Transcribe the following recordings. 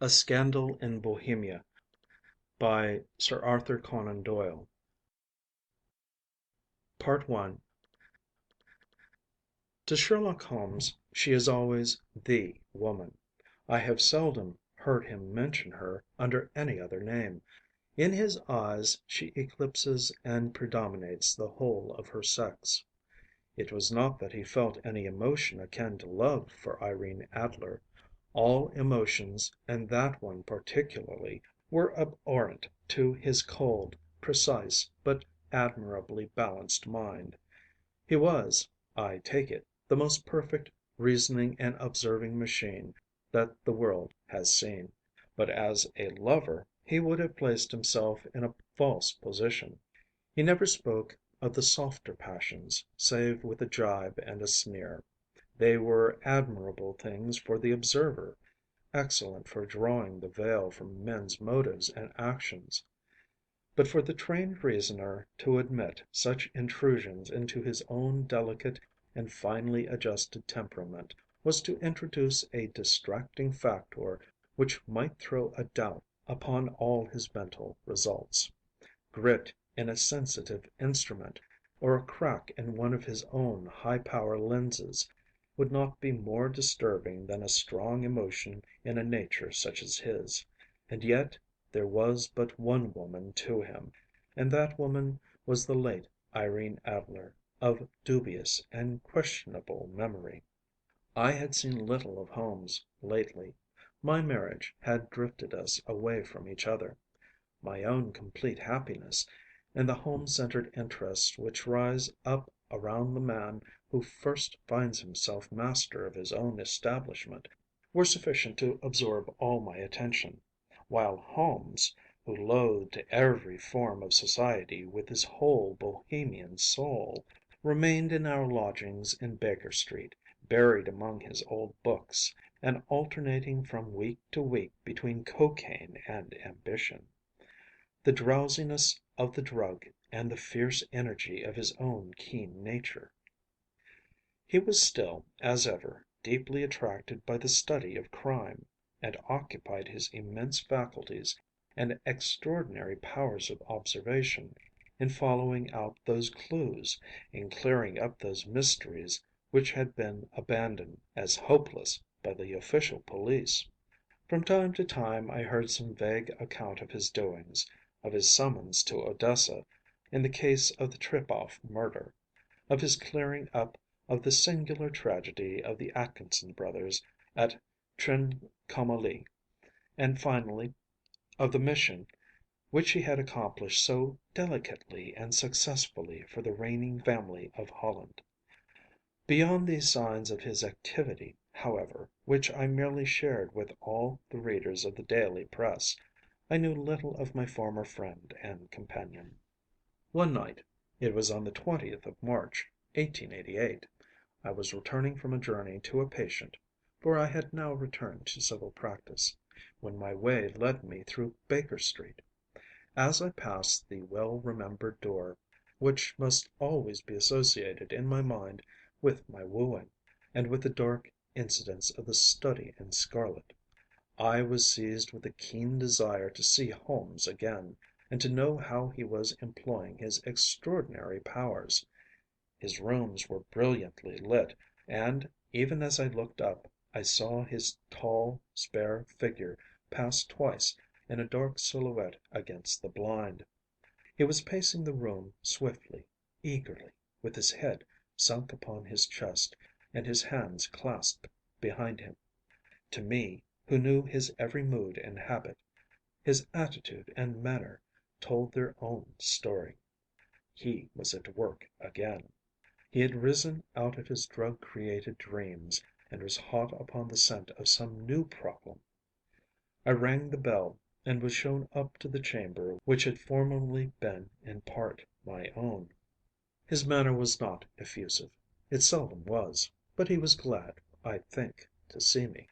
A Scandal in Bohemia by Sir Arthur Conan Doyle. Part One. To Sherlock Holmes she is always the woman. I have seldom heard him mention her under any other name. In his eyes she eclipses and predominates the whole of her sex. It was not that he felt any emotion akin to love for Irene Adler. All emotions, and that one particularly, were abhorrent to his cold, precise, but admirably balanced mind. He was, I take it, the most perfect reasoning and observing machine that the world has seen. But as a lover he would have placed himself in a false position. He never spoke of the softer passions, save with a gibe and a sneer. They were admirable things for the observer, excellent for drawing the veil from men's motives and actions. But for the trained reasoner to admit such intrusions into his own delicate and finely adjusted temperament was to introduce a distracting factor which might throw a doubt upon all his mental results. Grit in a sensitive instrument, or a crack in one of his own high power lenses, would not be more disturbing than a strong emotion in a nature such as his. And yet there was but one woman to him, and that woman was the late Irene Adler, of dubious and questionable memory. I had seen little of Holmes lately. My marriage had drifted us away from each other. My own complete happiness, and the home-centered interests which rise up around the man who first finds himself master of his own establishment, were sufficient to absorb all my attention; while Holmes, who loathed every form of society with his whole Bohemian soul, remained in our lodgings in Baker Street, buried among his old books, and alternating from week to week between cocaine and ambition. The drowsiness of the drug and the fierce energy of his own keen nature. He was still, as ever, deeply attracted by the study of crime, and occupied his immense faculties and extraordinary powers of observation in following out those clues, in clearing up those mysteries which had been abandoned as hopeless by the official police. From time to time I heard some vague account of his doings, of his summons to Odessa in the case of the Trepoff murder, of his clearing up of the singular tragedy of the Atkinson brothers at Trincomalee, and finally of the mission which he had accomplished so delicately and successfully for the reigning family of Holland. Beyond these signs of his activity, however, which I merely shared with all the readers of the daily press, I knew little of my former friend and companion. One night, it was on the 20th of March, 1888, I was returning from a journey to a patient, for I had now returned to civil practice, when my way led me through Baker Street. As I passed the well remembered door, which must always be associated in my mind with my wooing, and with the dark incidents of the study in scarlet, I was seized with a keen desire to see Holmes again, and to know how he was employing his extraordinary powers. His rooms were brilliantly lit, and, even as I looked up, I saw his tall, spare figure pass twice in a dark silhouette against the blind. He was pacing the room swiftly, eagerly, with his head sunk upon his chest, and his hands clasped behind him. To me, who knew his every mood and habit, his attitude and manner told their own story. He was at work again. He had risen out of his drug-created dreams, and was hot upon the scent of some new problem. I rang the bell, and was shown up to the chamber which had formerly been in part my own. His manner was not effusive. It seldom was. But he was glad, I think, to see me.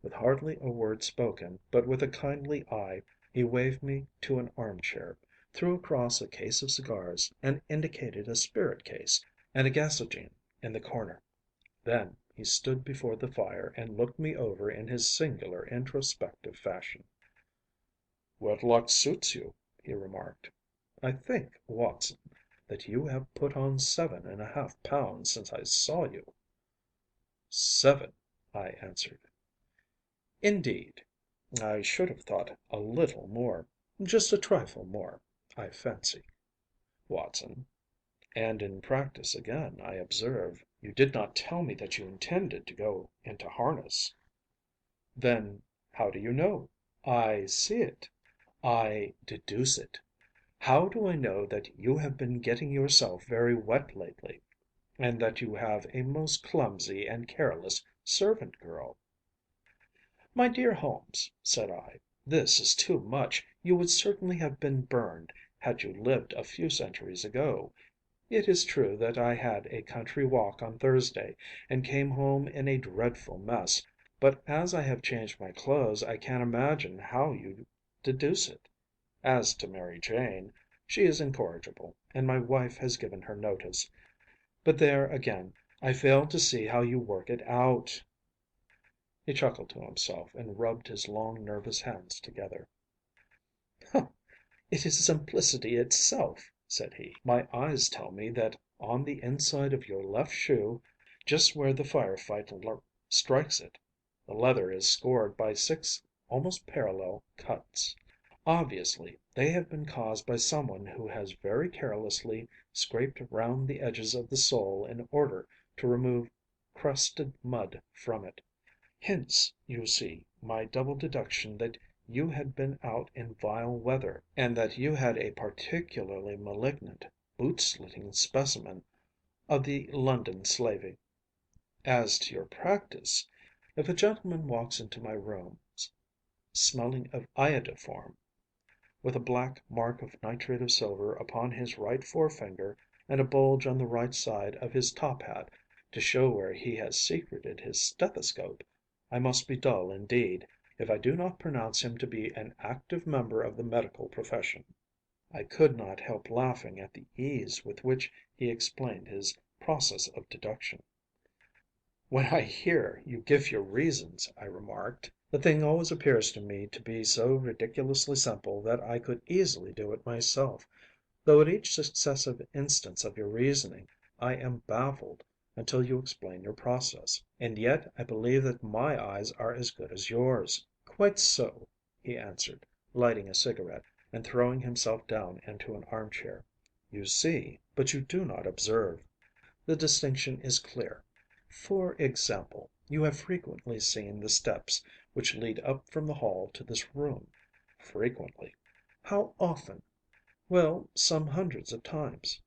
With hardly a word spoken, but with a kindly eye, he waved me to an armchair, threw across a case of cigars, and indicated a spirit case and a gasogene in the corner. Then he stood before the fire and looked me over in his singular introspective attractive fashion. "Wedlock suits you," he remarked. "I think, Watson, that you have put on 7½ pounds since I saw you." "7," I answered. "Indeed. I should have thought a little more. Just a trifle more, I fancy, Watson. And in practice again, I observe. You did not tell me that you intended to go into harness." "Then how do you know?" "I see it. I deduce it. How do I know that you have been getting yourself very wet lately, and that you have a most clumsy and careless servant girl?" "My dear Holmes," said I, "this is too much. You would certainly have been burned had you lived a few centuries ago. It is true that I had a country walk on Thursday, and came home in a dreadful mess, but as I have changed my clothes I can't imagine how you deduce it. As to Mary Jane, she is incorrigible, and my wife has given her notice. But there, again, I fail to see how you work it out." He chuckled to himself and rubbed his long nervous hands together. "It is simplicity itself," said he. "My eyes tell me that on the inside of your left shoe, just where the firefight strikes it, the leather is scored by 6 almost parallel cuts. Obviously they have been caused by someone who has very carelessly scraped round the edges of the sole in order to remove crusted mud from it. Hence, you see, my double deduction that you had been out in vile weather, and that you had a particularly malignant, boot-slitting specimen of the London slavey. As to your practice, if a gentleman walks into my rooms smelling of iodoform, with a black mark of nitrate of silver upon his right forefinger, and a bulge on the right side of his top hat to show where he has secreted his stethoscope, I must be dull indeed if I do not pronounce him to be an active member of the medical profession." I could not help laughing at the ease with which he explained his process of deduction. "When I hear you give your reasons," I remarked, "the thing always appears to me to be so ridiculously simple that I could easily do it myself, though at each successive instance of your reasoning I am baffled until you explain your process. And yet I believe that my eyes are as good as yours." "Quite so," he answered, lighting a cigarette, and throwing himself down into an armchair. "You see, but you do not observe. The distinction is clear. For example, you have frequently seen the steps which lead up from the hall to this room?" "Frequently." "How often?" "Well, some hundreds of times."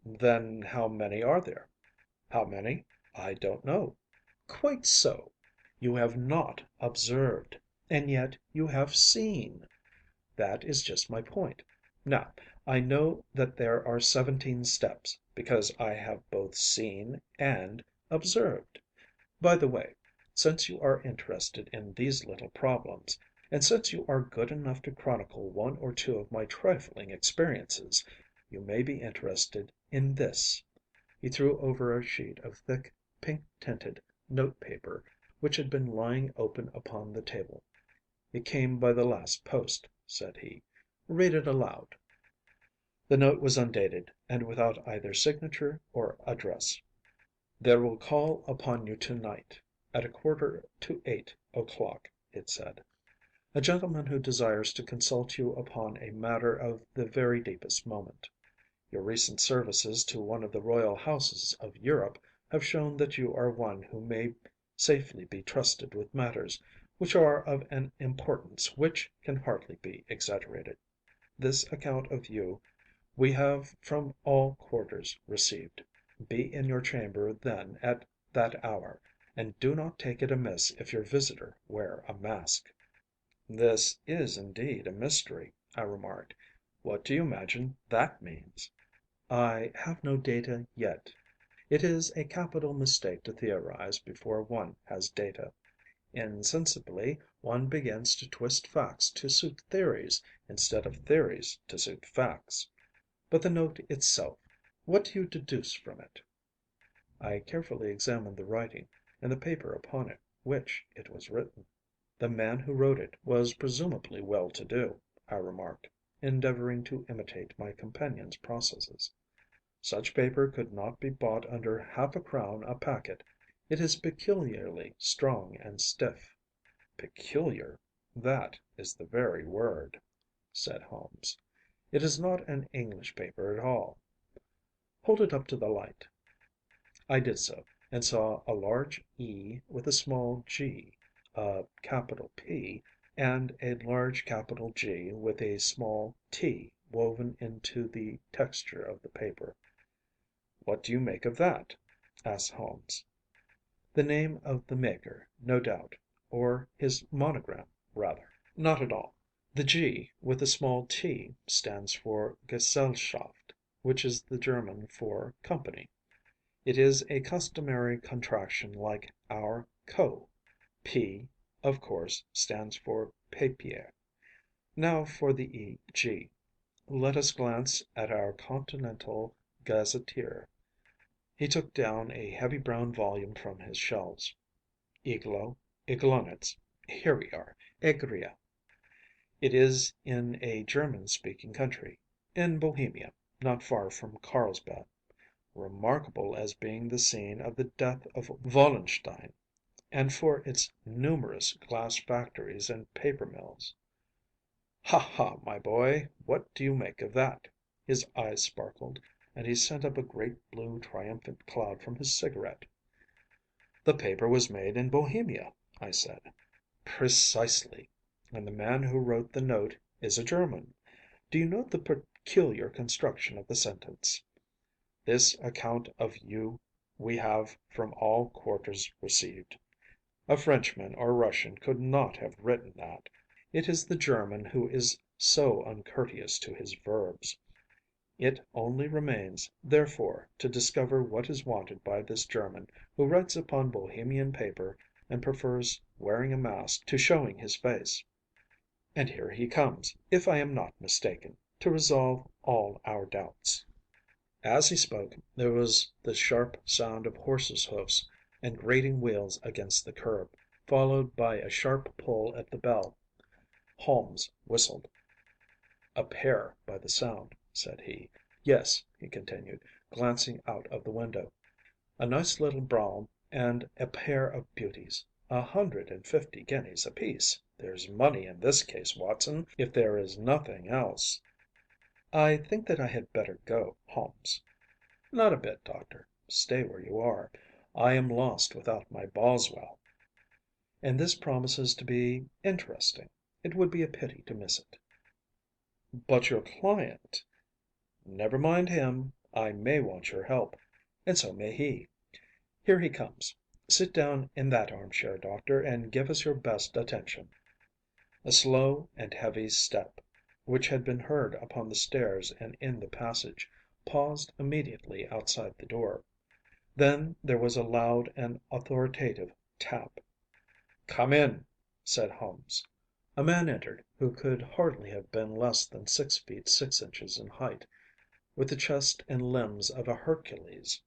"Then how many are there?" "How many? I don't know." "Quite so. You have not observed. And yet you have seen. That is just my point. Now, I know that there are 17 steps, because I have both seen and observed. By the way, since you are interested in these little problems, and since you are good enough to chronicle one or two of my trifling experiences, you may be interested in this." He threw over a sheet of thick, pink tinted note paper which had been lying open upon the table. "It came by the last post," said he. "Read it aloud." The note was undated, and without either signature or address. "There will call upon you to night, at 7:45, it said, "a gentleman who desires to consult you upon a matter of the very deepest moment. Your recent services to one of the royal houses of Europe have shown that you are one who may safely be trusted with matters which are of an importance which can hardly be exaggerated. This account of you we have from all quarters received. Be in your chamber then at that hour, and do not take it amiss if your visitor wear a mask." "This is indeed a mystery," I remarked. "What do you imagine that means?" "I have no data yet. It is a capital mistake to theorize before one has data. Insensibly one begins to twist facts to suit theories, instead of theories to suit facts. But the note itself, what do you deduce from it?" I carefully examined the writing and the paper upon which it was written. The man who wrote it was presumably well-to-do, I remarked, endeavoring to imitate my companion's processes. Such paper could not be bought under half a crown a packet. It is peculiarly strong and stiff. Peculiar, that is the very word, said Holmes. It is not an English paper at all. Hold it up to the light. I did so, and saw a large E with a small g, a capital P, and a large capital G with a small t woven into the texture of the paper. What do you make of that? Asked Holmes. The name of the maker, no doubt, or his monogram, rather. Not at all. The G with a small t stands for Gesellschaft, which is the German for company. It is a customary contraction like our co. P, of course, stands for papier. Now for the E.G. Let us glance at our continental gazetteer. He took down a heavy brown volume from his shelves. Iglo, Iglonitz, here we are, Egria. It is in a German-speaking country, in Bohemia, not far from Carlsbad, remarkable as being the scene of the death of Wallenstein, and for its numerous glass factories and paper mills. Ha ha, my boy, what do you make of that? His eyes sparkled, and he sent up a great blue triumphant cloud from his cigarette. The paper was made in Bohemia, I said. Precisely. And the man who wrote the note is a German. Do you note the peculiar construction of the sentence? This account of you we have from all quarters received. A Frenchman or Russian could not have written that. It is the German who is so uncourteous to his verbs. It only remains, therefore, to discover what is wanted by this German who writes upon Bohemian paper and prefers wearing a mask to showing his face. And here he comes, if I am not mistaken, to resolve all our doubts. As he spoke, there was the sharp sound of horses' hoofs and grating wheels against the curb, followed by a sharp pull at the bell. Holmes whistled. A pair by the sound, said he. Yes, he continued, glancing out of the window. A nice little brougham and a pair of beauties. 150 guineas apiece. There's money in this case, Watson, if there is nothing else. I think that I had better go, Holmes. Not a bit, Doctor. Stay where you are. I am lost without my Boswell. And this promises to be interesting. It would be a pity to miss it. But your client? Never mind him. I may want your help, and so may he. Here he comes. Sit down in that armchair, Doctor, and give us your best attention. A slow and heavy step, which had been heard upon the stairs and in the passage, paused immediately outside the door. Then there was a loud and authoritative tap. Come in, said Holmes. A man entered, who could hardly have been less than 6 feet 6 inches in height, with the chest and limbs of a Hercules.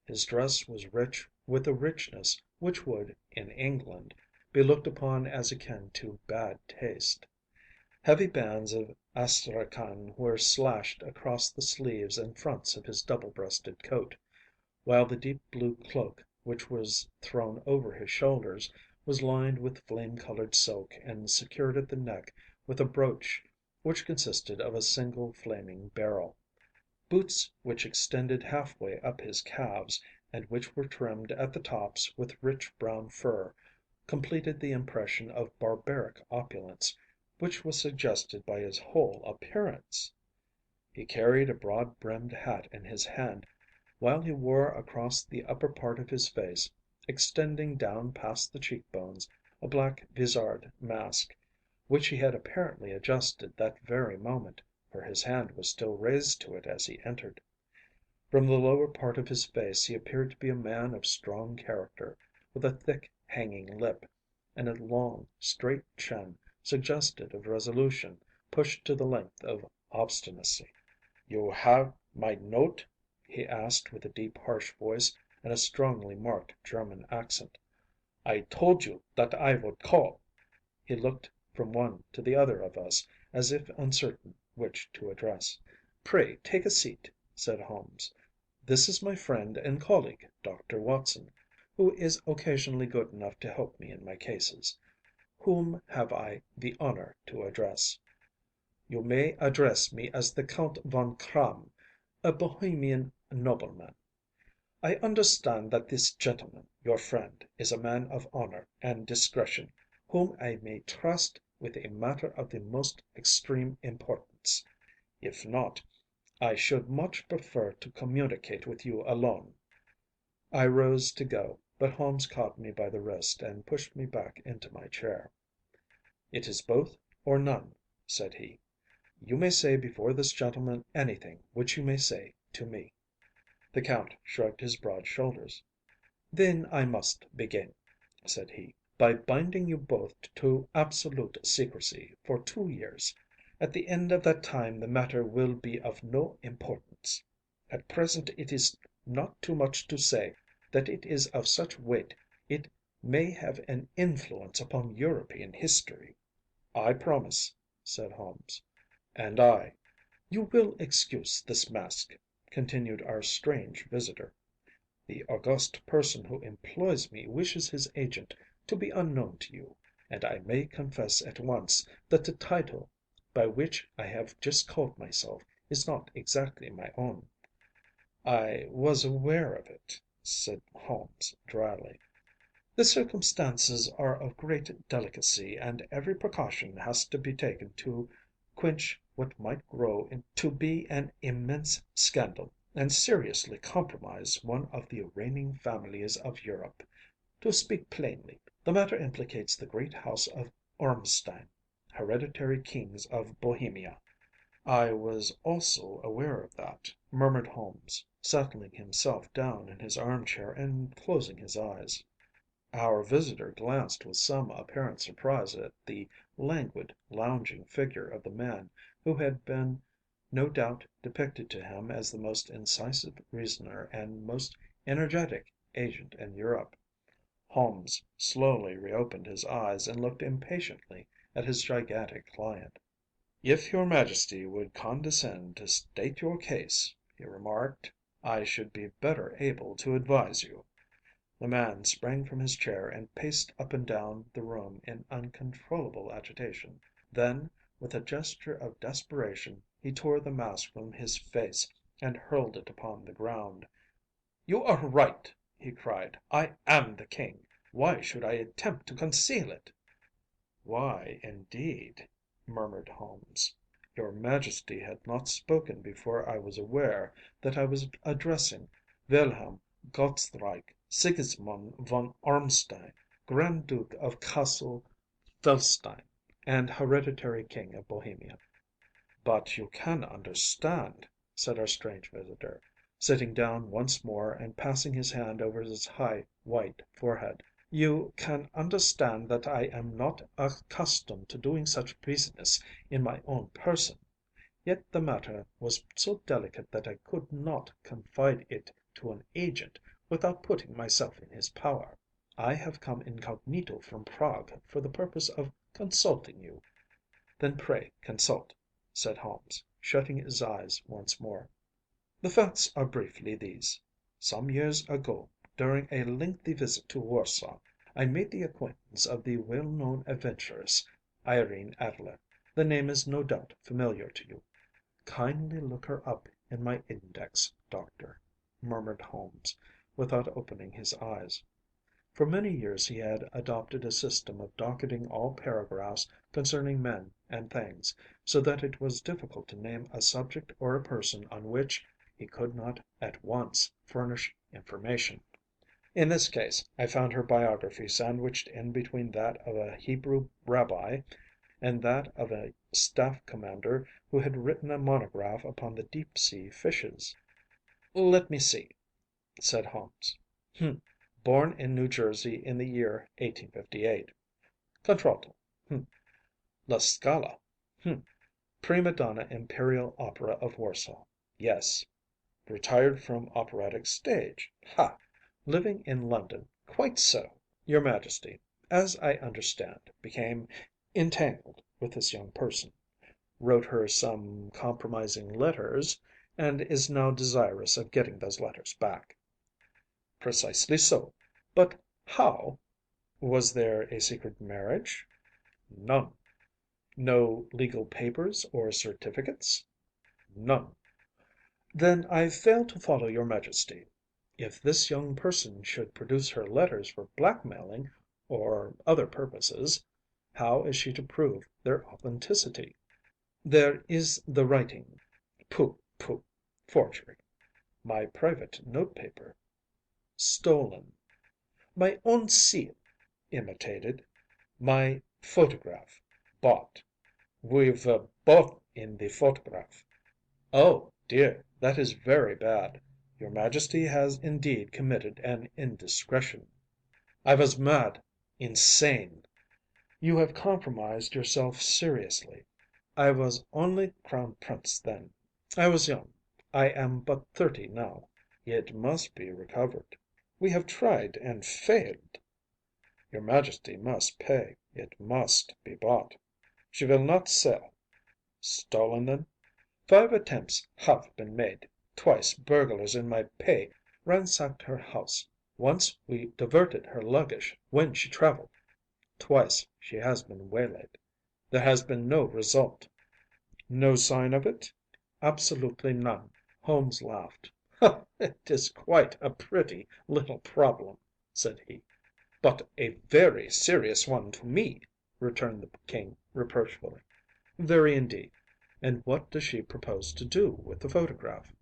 His dress was rich with a richness which would, in England, be looked upon as akin to bad taste. Heavy bands of astrakhan were slashed across the sleeves and fronts of his double-breasted coat, while the deep blue cloak which was thrown over his shoulders was lined with flame-colored silk and secured at the neck with a brooch which consisted of a single flaming beryl. Boots which extended halfway up his calves, and which were trimmed at the tops with rich brown fur, completed the impression of barbaric opulence which was suggested by his whole appearance. He carried a broad-brimmed hat in his hand, while he wore across the upper part of his face, extending down past the cheekbones, a black vizard mask, which he had apparently adjusted that very moment, for his hand was still raised to it as he entered. From the lower part of his face he appeared to be a man of strong character, with a thick hanging lip, and a long, straight chin suggestive of resolution pushed to the length of obstinacy. You have my note? He asked with a deep, harsh voice and a strongly marked German accent. I told you that I would call. He looked from one to the other of us, as if uncertain which to address. "Pray take a seat," said Holmes. "This is my friend and colleague, Dr. Watson, who is occasionally good enough to help me in my cases. Whom have I the honor to address?" "You may address me as the Count von Kramm, a Bohemian nobleman. I understand that this gentleman, your friend, is a man of honor and discretion, whom I may trust with a matter of the most extreme importance. If not, I should much prefer to communicate with you alone." I rose to go, but Holmes caught me by the wrist and pushed me back into my chair. "It is both or none," said he. "You may say before this gentleman anything which you may say to me." The Count shrugged his broad shoulders. "Then I must begin," said he, "by binding you both to absolute secrecy for 2 years. At the end of that time the matter will be of no importance. At present it is not too much to say that it is of such weight it may have an influence upon European history." "I promise," said Holmes. "And I." "You will excuse this mask," continued our strange visitor. "The august person who employs me wishes his agent to be unknown to you, and I may confess at once that the title by which I have just called myself is not exactly my own." "I was aware of it," said Holmes dryly. "The circumstances are of great delicacy, and every precaution has to be taken to quench what might grow to be an immense scandal, and seriously compromise one of the reigning families of Europe. To speak plainly, the matter implicates the great house of Ormstein, hereditary kings of Bohemia." "I was also aware of that," murmured Holmes, settling himself down in his armchair and closing his eyes. Our visitor glanced with some apparent surprise at the languid, lounging figure of the man who had been no doubt depicted to him as the most incisive reasoner and most energetic agent in Europe. Holmes slowly reopened his eyes and looked impatiently at his gigantic client. "If your Majesty would condescend to state your case," he remarked, "I should be better able to advise you." The man sprang from his chair and paced up and down the room in uncontrollable agitation. Then, with a gesture of desperation, he tore the mask from his face and hurled it upon the ground. "You are right," he cried. "I am the King. Why should I attempt to conceal it?" "Why, indeed?" murmured Holmes. "Your Majesty had not spoken before I was aware that I was addressing Wilhelm Gottsreich Sigismund von Ormstein, Grand Duke of Cassel-Felstein, and hereditary King of Bohemia." "But you can understand," said our strange visitor, sitting down once more and passing his hand over his high, white forehead, "you can understand that I am not accustomed to doing such business in my own person. Yet the matter was so delicate that I could not confide it to an agent without putting myself in his power. I have come incognito from Prague for the purpose of consulting you." "Then pray consult," said Holmes, shutting his eyes once more. "The facts are briefly these. Some years ago, during a lengthy visit to Warsaw, I made the acquaintance of the well known adventuress, Irene Adler. The name is no doubt familiar to you." "Kindly look her up in my index, Doctor," murmured Holmes, without opening his eyes. For many years he had adopted a system of docketing all paragraphs concerning men and things, so that it was difficult to name a subject or a person on which he could not at once furnish information. In this case I found her biography sandwiched in between that of a Hebrew rabbi and that of a staff commander who had written a monograph upon the deep sea fishes. "Let me see," said Holmes. "Hm. Born in New Jersey in the year 1858. Contralto. Hm. La Scala. Hm. Prima donna Imperial Opera of Warsaw. Yes. Retired from operatic stage. Ha! Living in London. Quite so. Your Majesty, as I understand, became entangled with this young person, wrote her some compromising letters, and is now desirous of getting those letters back." "Precisely so. But how—" "Was there a secret marriage?" "None." "No legal papers or certificates?" "None." "Then I fail to follow your Majesty. If this young person should produce her letters for blackmailing or other purposes, how is she to prove their authenticity?" "There is the writing." "Pooh, pooh! Forgery." "My private notepaper." "Stolen." "My own seal." "Imitated." "My photograph." "Bought." "We were both in the photograph." "Oh, dear, that is very bad. Your Majesty has indeed committed an indiscretion." "I was mad, insane." "You have compromised yourself seriously." "I was only Crown Prince then. I was young. I am but 30 now." "It must be recovered." "We have tried and failed." "Your Majesty must pay. It must be bought." "She will not sell." "Stolen then?" "5 attempts have been made. Twice burglars in my pay ransacked her house. Once we diverted her luggage when she traveled. Twice she has been waylaid." "There has been no result?" "No sign of it?" "Absolutely none." Holmes laughed. "It is quite a pretty little problem," said he. "But a very serious one to me," returned the King reproachfully. "Very indeed. And what does she propose to do with the photograph?"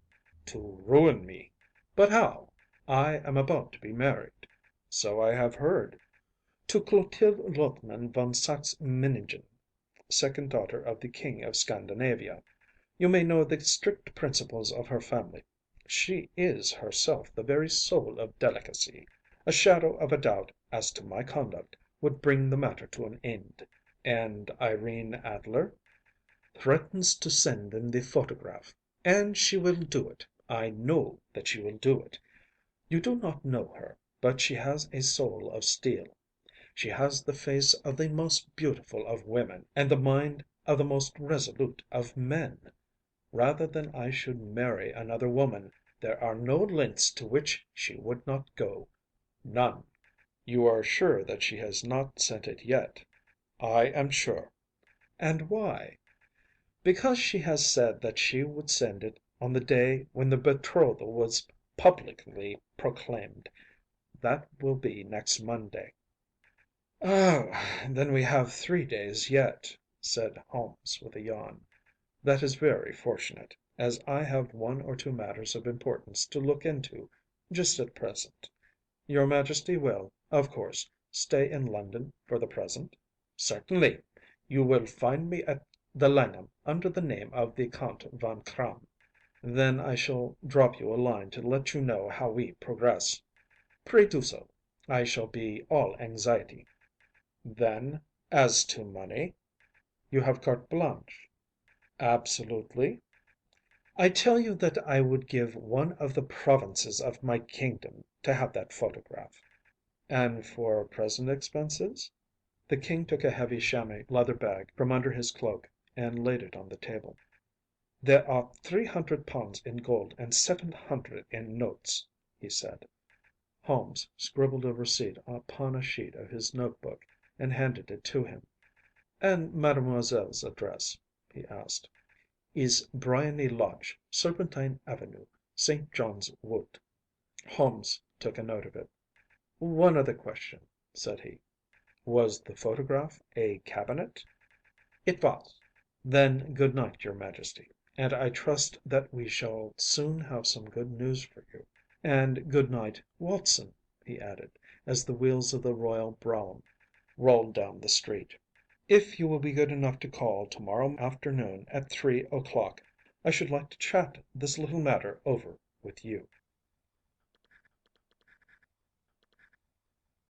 "To ruin me." "But how?" "I am about to be married." "So I have heard." "To Clotilde Lothman von Saxe Meningen, second daughter of the King of Scandinavia. You may know the strict principles of her family. She is herself the very soul of delicacy. A shadow of a doubt as to my conduct would bring the matter to an end." "And Irene Adler?" "Threatens to send them the photograph. And she will do it. I know that she will do it. You do not know her, but she has a soul of steel. She has the face of the most beautiful of women, and the mind of the most resolute of men. Rather than I should marry another woman, there are no lengths to which she would not go. None." "You are sure that she has not sent it yet?" "I am sure." "And why?" "Because she has said that she would send it on the day when the betrothal was publicly proclaimed. That will be next Monday." "Ah, then we have 3 days yet," said Holmes with a yawn. "That is very fortunate, as I have 1 or 2 matters of importance to look into just at present. Your Majesty will, of course, stay in London for the present?" "Certainly. You will find me at the Langham under the name of the Count Von Kramm." "Then I shall drop you a line to let you know how we progress." "Pray do so. I shall be all anxiety." "Then, as to money?" "You have carte blanche." "Absolutely?" "I tell you that I would give one of the provinces of my kingdom to have that photograph." "And for present expenses?" The King took a heavy chamois leather bag from under his cloak and laid it on the table. "There are £300 in gold and 700 in notes," he said. Holmes scribbled a receipt upon a sheet of his notebook and handed it to him. "And Mademoiselle's address?" he asked. "Is Briony Lodge, Serpentine Avenue, St. John's Wood." Holmes took a note of it. "One other question," said he. "Was the photograph a cabinet?" "It was." "Then good night, your Majesty, and I trust that we shall soon have some good news for you. And good night, Watson," he added, as the wheels of the royal brougham rolled down the street. "If you will be good enough to call to morrow afternoon at 3 o'clock, I should like to chat this little matter over with you."